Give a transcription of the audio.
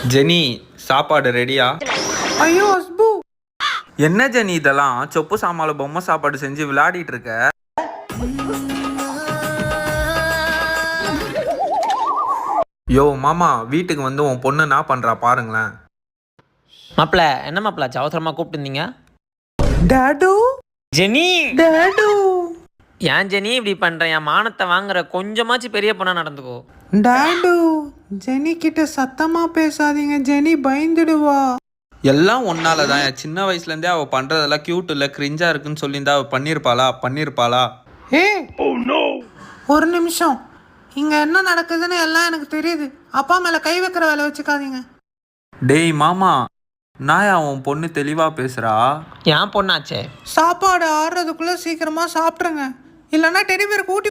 Jenny, சாப்பாடு ரெடியா? ஐயோ அஸ்பு, என்ன ஜெனி இதெல்லாம்? சொப்பு சாமால பொம்மை சாப்பாடு செஞ்சு விளையாடிட்டு இருக்க? யோ மாமா, வீட்டுக்கு வந்து உன் பொண்ணு என்ன பண்றா பாருங்களேன். மாப்பிள்ள என்ன மாப்பிள்ள அவசரமா கூப்பிட்டுருந்தீங்க? டாடு ஜெனி, டாடு ஏன் ஜெனி இப்படி பண்ற? என் மானத்தை வாங்குற, கொஞ்சமாச்சும் பெரிய பொண்ணா நடந்துக்கோ. டாடு, ஜெனி கிட்ட சத்தமா பேசாதீங்க, ஜெனி பயந்துடுவா. எல்லாம் ஒன்னால தான். சின்ன வயசுல இருந்தே அவ பண்றதெல்லாம் கியூட் இல்ல, கிரிஞ்சா இருக்குன்னு சொல்லியிருந்தா அவ பண்ணிருப்பாளா? ஏ ஒரு நிமிஷம், இங்க என்ன நடக்குதுன்னு எல்லாம் எனக்கு தெரியுது. அப்பா மேல கை வைக்கிற வேலை வச்சுக்காதீங்க. டேய் மாமா, நாயா உன் பொண்ணு தெளிவா பேசுறா? என் பொண்ணாச்சே. சாப்பாடு ஆடுறதுக்குள்ள சீக்கிரமா சாப்பிட்ருங்க, இல்லைன்னா டெலிவரி கூட்டி